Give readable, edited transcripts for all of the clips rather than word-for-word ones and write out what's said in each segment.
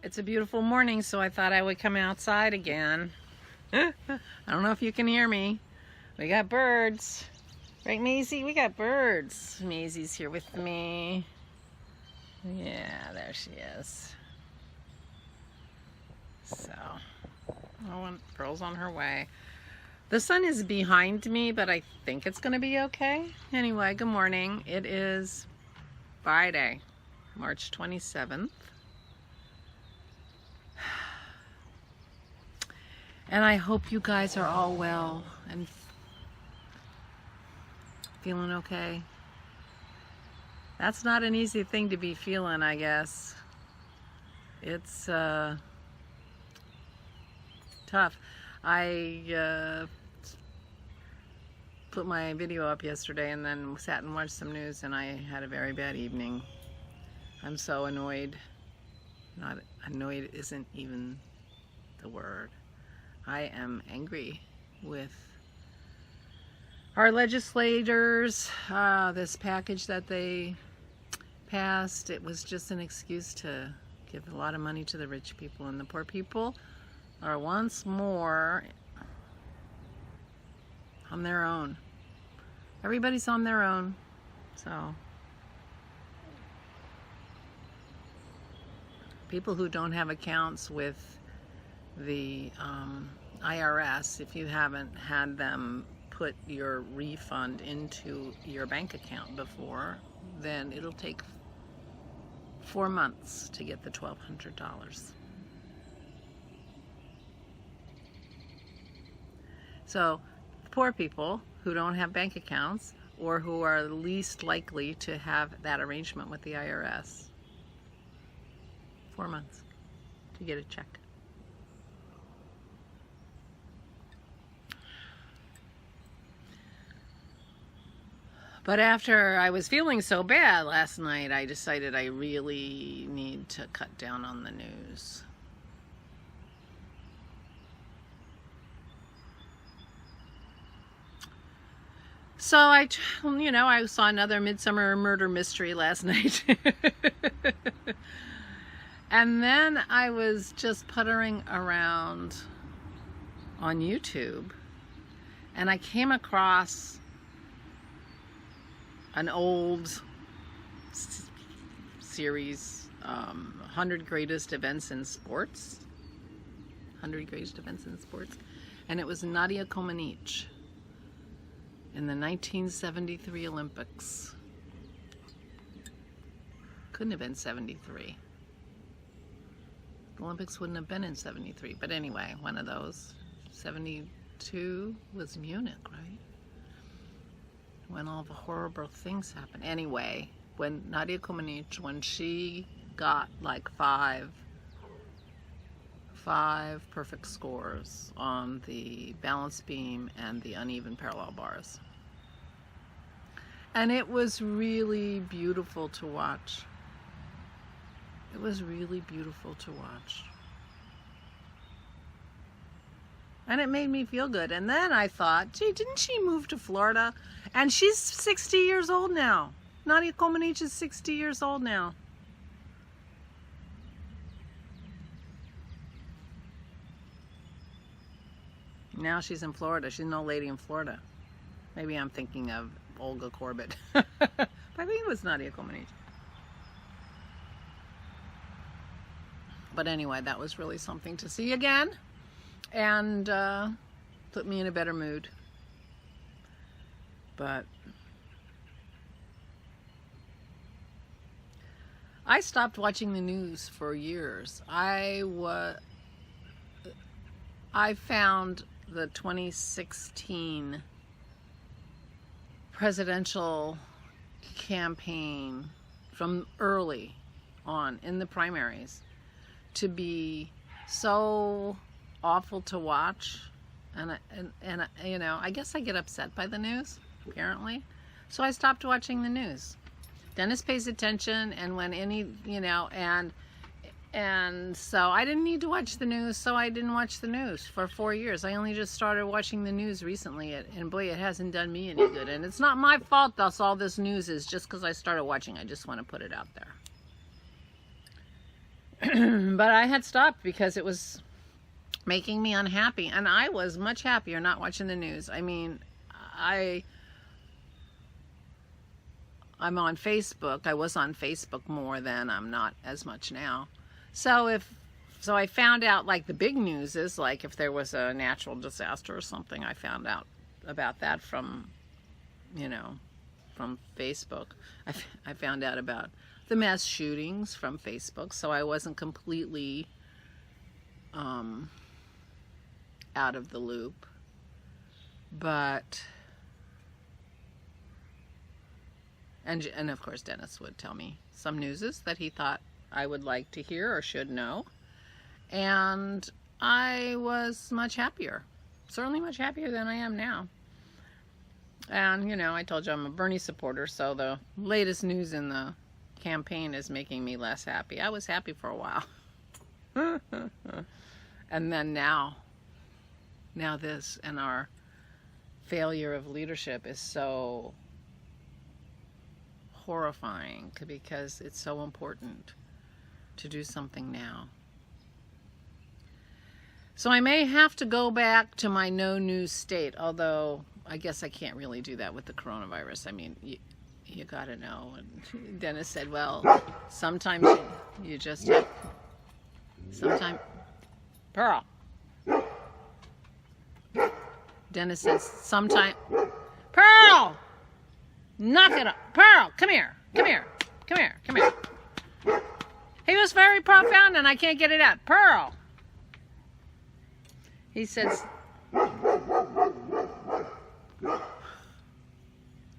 It's a beautiful morning, so I thought I would come outside again. I don't know if you can hear me. We got birds. Right, Maisie? We got birds. Maisie's here with me. Yeah, there she is. So, one girl's on her way. The sun is behind me, but I think it's going to be okay. Anyway, good morning. It is Friday, March 27th. And I hope you guys are all well and feeling okay. That's not an easy thing to be feeling, I guess. It's tough. I put my video up yesterday and then sat and watched some news, and I had a very bad evening. I'm so annoyed. Not annoyed isn't even the word. I am angry with our legislators. This package that they passed, it was just an excuse to give a lot of money to the rich people, and the poor people are once more on their own. Everybody's on their own. So people who don't have accounts with the IRS, if you haven't had them put your refund into your bank account before, then it'll take 4 months to get the $1,200. So poor people who don't have bank accounts, or who are least likely to have that arrangement with the IRS, 4 months to get a check. But after I was feeling so bad last night, I decided I really need to cut down on the news. So I saw another Midsummer Murder Mystery last night. And then I was just puttering around on YouTube, and I came across an old series, 100 Greatest Events in Sports. 100 Greatest Events in Sports. And it was Nadia Comaneci in the 1973 Olympics. Couldn't have been 73. The Olympics wouldn't have been in 73. But anyway, one of those. 72 was Munich, right? When all the horrible things happened. Anyway, when Nadia Comaneci, when she got like five perfect scores on the balance beam and the uneven parallel bars. And it was really beautiful to watch. It was really beautiful to watch. And it made me feel good. And then I thought, gee, didn't she move to Florida? And she's 60 years old now. Nadia Comaneci is 60 years old now. Now she's in Florida. She's an old lady in Florida. Maybe I'm thinking of Olga Corbett. But I think it was Nadia Comaneci. But anyway, that was really something to see again. And put me in a better mood. But I stopped watching the news for years. I found the 2016 presidential campaign from early on in the primaries to be so awful to watch, and I guess I get upset by the news, apparently, so I stopped watching the news. Dennis pays attention, and when and so I didn't need to watch the news, so I didn't watch the news for 4 years. I only just started watching the news recently, and boy, it hasn't done me any good. And it's not my fault that's all this news is just because I started watching. I just want to put it out there. But I had stopped because it was making me unhappy, and I was much happier not watching the news. I mean, I'm on Facebook. I was on Facebook more then. I'm not as much now. So I found out, like, the big news is, like, if there was a natural disaster or something, I found out about that from, you know, from Facebook. I found out about the mass shootings from Facebook, so I wasn't completely out of the loop. But and of course Dennis would tell me some newses that he thought I would like to hear or should know, and I was much happier, certainly much happier than I am now. And you know, I told you I'm a Bernie supporter, so the latest news in the campaign is making me less happy. I was happy for a while. And then now this, and our failure of leadership is so horrifying because it's so important to do something now. So I may have to go back to my no news state, although I guess I can't really do that with the coronavirus. I mean, you gotta know. And Dennis said, well, sometimes you just have, sometimes, Pearl. Dennis says, sometime, Pearl, knock it up. Pearl, come here, come here, come here, come here. He was very profound and I can't get it out. Pearl. He says,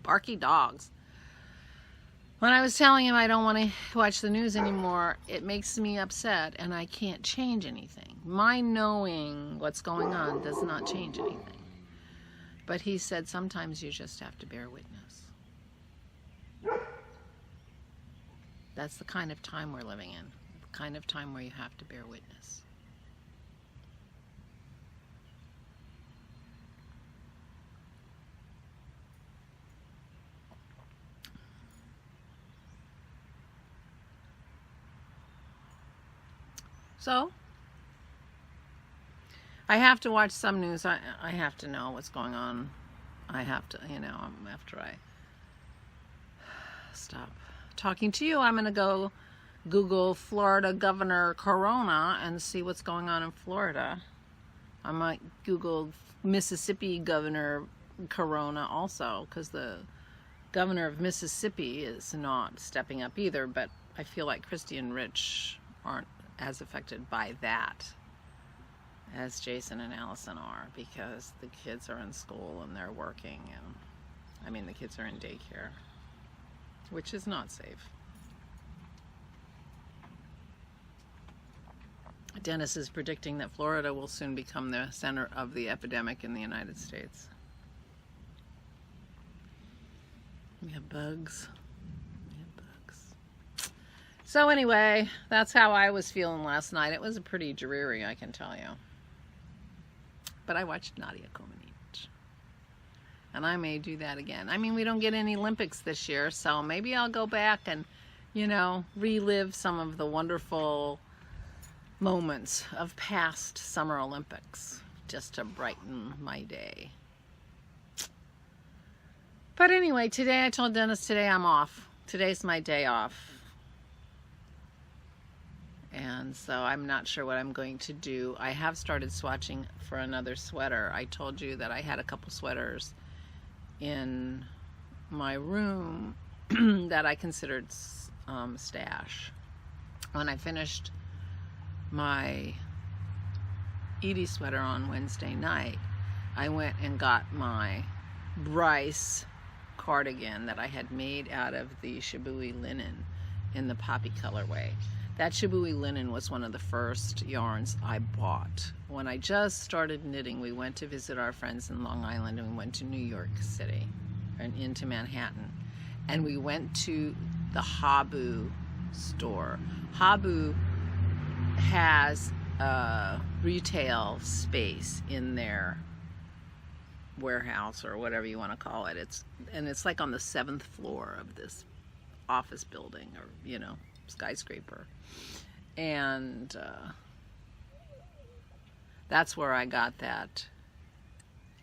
barky dogs. When I was telling him I don't want to watch the news anymore, it makes me upset and I can't change anything. My knowing what's going on does not change anything. But he said sometimes you just have to bear witness. That's the kind of time we're living in. The kind of time where you have to bear witness. So, I have to watch some news. I have to know what's going on. I have to, you know, after I stop talking to you, I'm going to go Google Florida Governor Corona and see what's going on in Florida. I might Google Mississippi Governor Corona also, because the governor of Mississippi is not stepping up either, but I feel like Christy and Rich aren't as affected by that as Jason and Allison are, because the kids are in school and they're working, and I mean the kids are in daycare, which is not safe. Dennis is predicting that Florida will soon become the center of the epidemic in the United States. We have bugs. So anyway, that's how I was feeling last night. It was pretty dreary, I can tell you. But I watched Nadia Comaneci. And I may do that again. I mean, we don't get any Olympics this year, so maybe I'll go back and, you know, relive some of the wonderful moments of past Summer Olympics, just to brighten my day. But anyway, today I told Dennis today I'm off. Today's my day off. And so I'm not sure what I'm going to do. I have started swatching for another sweater. I told you that I had a couple sweaters in my room that I considered stash. When I finished my Edie sweater on Wednesday night, I went and got my Bryce cardigan that I had made out of the Shibui linen in the poppy colorway. That Shibui linen was one of the first yarns I bought. When I just started knitting, we went to visit our friends in Long Island, and we went to New York City and into Manhattan. And we went to the Habu store. Habu has a retail space in their warehouse, or whatever you want to call it. It's like on the 7th floor of this office building, or, you know, skyscraper. And that's where I got that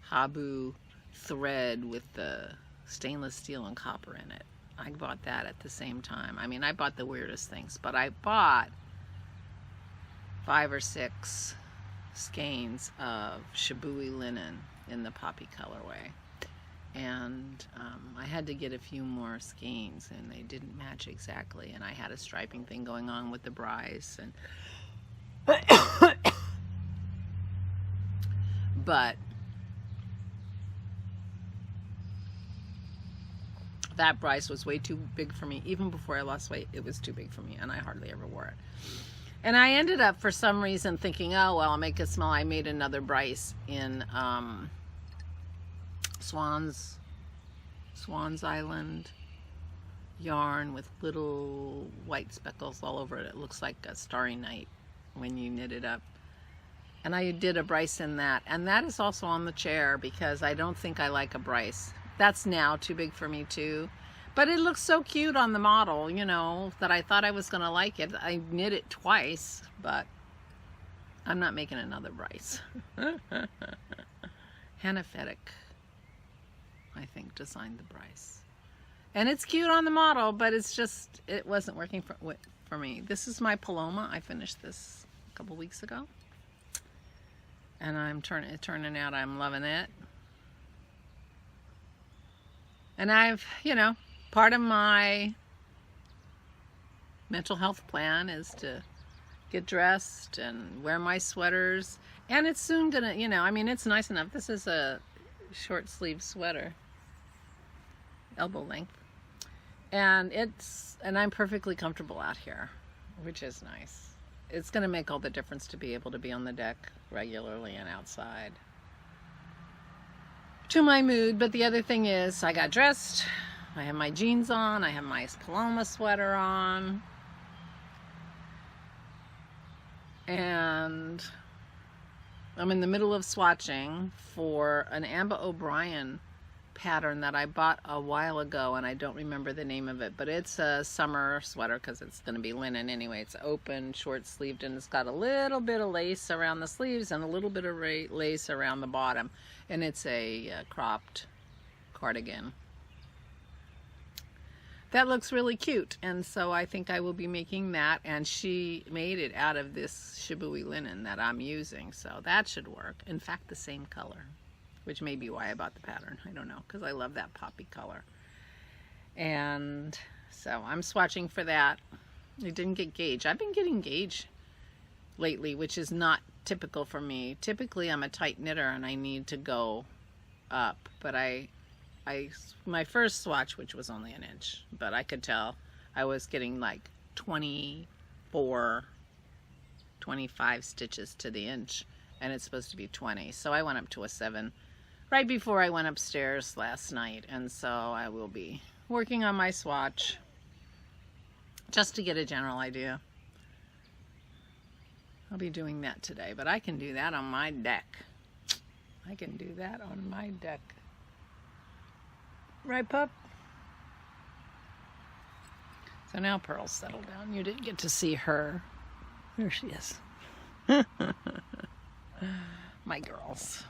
Habu thread with the stainless steel and copper in it. I bought that at the same time. I mean, I bought the weirdest things, but I bought 5 or 6 skeins of Shibui linen in the poppy colorway. And I had to get a few more skeins, and they didn't match exactly. And I had a striping thing going on with the Bryce, and but that Bryce was way too big for me. Even before I lost weight, it was too big for me, and I hardly ever wore it. And I ended up, for some reason, thinking, oh, well, I'll make it small. I made another Bryce in Swan's Island yarn with little white speckles all over it. It looks like a starry night when you knit it up. And I did a Bryce in that. And that is also on the chair because I don't think I like a Bryce. That's now too big for me too. But it looks so cute on the model, you know, that I thought I was going to like it. I knit it twice, but I'm not making another Bryce. Hannah Fedek, I think, designed the Bryce. And it's cute on the model, but it's just, it wasn't working for me. This is my Paloma. I finished this a couple weeks ago. And I'm turning out, I'm loving it. And I've, you know, part of my mental health plan is to get dressed and wear my sweaters. And it's soon gonna, you know, I mean, it's nice enough. This is a short sleeve sweater, elbow length. And I'm perfectly comfortable out here, which is nice. It's gonna make all the difference to be able to be on the deck regularly and outside. To my mood. But the other thing is, I got dressed, I have my jeans on, I have my Paloma sweater on, and I'm in the middle of swatching for an Amba O'Brien pattern that I bought a while ago, and I don't remember the name of it, but it's a summer sweater because it's going to be linen anyway. It's open, short sleeved, and it's got a little bit of lace around the sleeves and a little bit of lace around the bottom, and it's a cropped cardigan. That looks really cute, and so I think I will be making that, and she made it out of this Shibui linen that I'm using, so that should work. In fact, the same color, which may be why I bought the pattern. I don't know, because I love that poppy color. And so I'm swatching for that. I didn't get gauge. I've been getting gauge lately, which is not typical for me. Typically, I'm a tight knitter and I need to go up, but my first swatch, which was only an inch, but I could tell I was getting like 24, 25 stitches to the inch, and it's supposed to be 20. So I went up to a 7 right before I went upstairs last night, and so I will be working on my swatch just to get a general idea. I'll be doing that today, but I can do that on my deck. I can do that on my deck. Right, pup? So now Pearl's settled down. You didn't get to see her. There she is. My girls.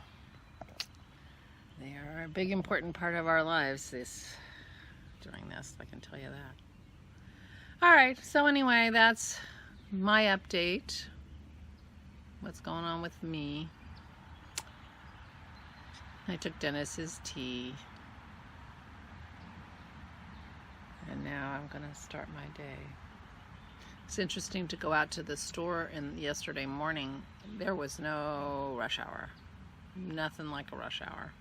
They are a big important part of our lives during this, I can tell you that. Alright, so anyway, that's my update. What's going on with me. I took Dennis's tea. And now I'm going to start my day. It's interesting to go out to the store yesterday morning. There was no rush hour. Nothing like a rush hour.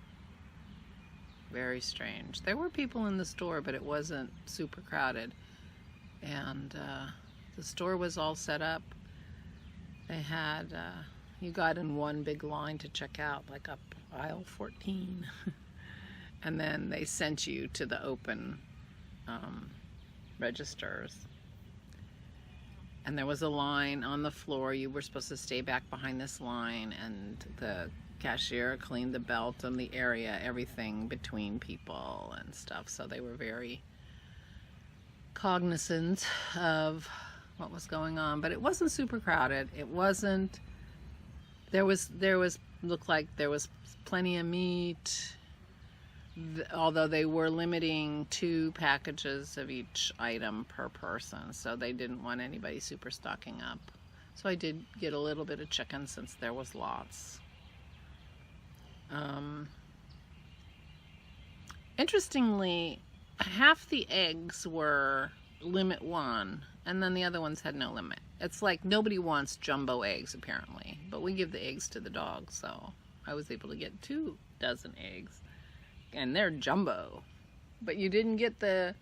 Very strange. There were people in the store, but it wasn't super crowded. And the store was all set up. They had, you got in one big line to check out, like up aisle 14. And then they sent you to the open registers. And there was a line on the floor. You were supposed to stay back behind this line, and the cashier cleaned the belt and the area, everything between people and stuff. So they were very cognizant of what was going on, but it wasn't super crowded. It wasn't, looked like there was plenty of meat, although they were limiting 2 packages of each item per person, so they didn't want anybody super stocking up. So I did get a little bit of chicken since there was lots. Interestingly, half the eggs were limit 1, and then the other ones had no limit. It's like nobody wants jumbo eggs apparently, but we give the eggs to the dog, so I was able to get 2 dozen eggs, and they're jumbo. But you didn't get the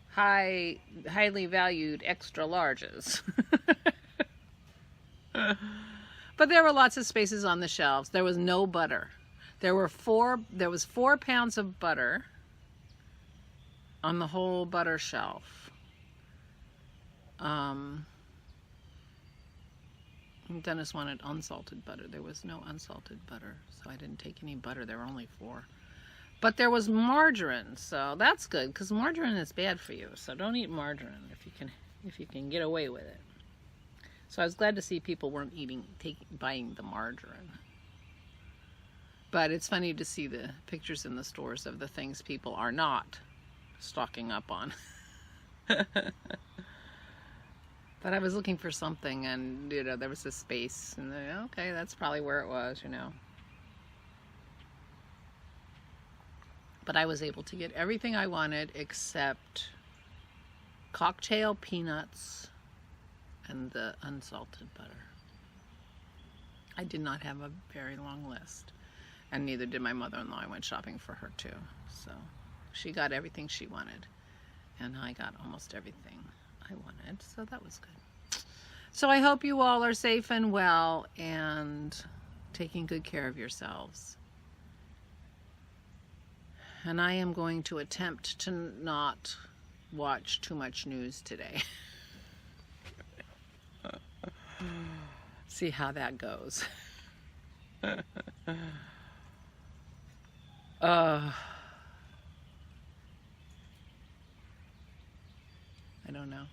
highly valued extra larges. But there were lots of spaces on the shelves. There was no butter. There was 4 pounds of butter on the whole butter shelf. Dennis wanted unsalted butter. There was no unsalted butter, so I didn't take any butter. There were only 4. But there was margarine, so that's good, because margarine is bad for you. So don't eat margarine if you can get away with it. So I was glad to see people weren't buying the margarine. But it's funny to see the pictures in the stores of the things people are not stocking up on. But I was looking for something, and there was a space, and okay, that's probably where it was, But I was able to get everything I wanted except cocktail peanuts and the unsalted butter. I did not have a very long list, and neither did my mother-in-law. I went shopping for her too, so she got everything she wanted, and I got almost everything I wanted, so that was good. So I hope you all are safe and well and taking good care of yourselves. And I am going to attempt to not watch too much news today. See how that goes. I don't know.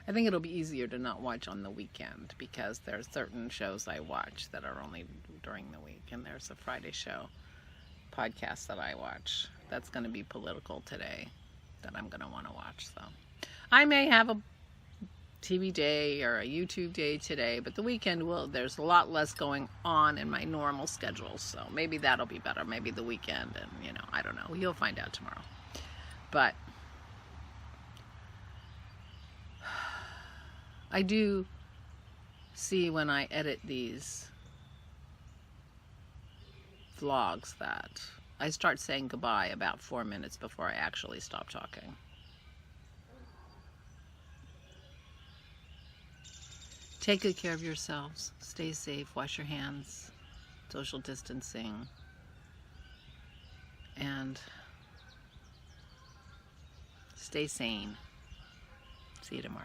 I think it'll be easier to not watch on the weekend, because there's certain shows I watch that are only during the week, and there's a Friday show podcast that I watch that's going to be political today that I'm going to want to watch. So I may have a TV day or a YouTube day today, but the weekend there's a lot less going on in my normal schedule, so maybe that'll be better. Maybe the weekend, and I don't know. You'll find out tomorrow. But I do see when I edit these vlogs that I start saying goodbye about 4 minutes before I actually stop talking. Take good care of yourselves. Stay safe. Wash your hands. Social distancing. And stay sane. See you tomorrow.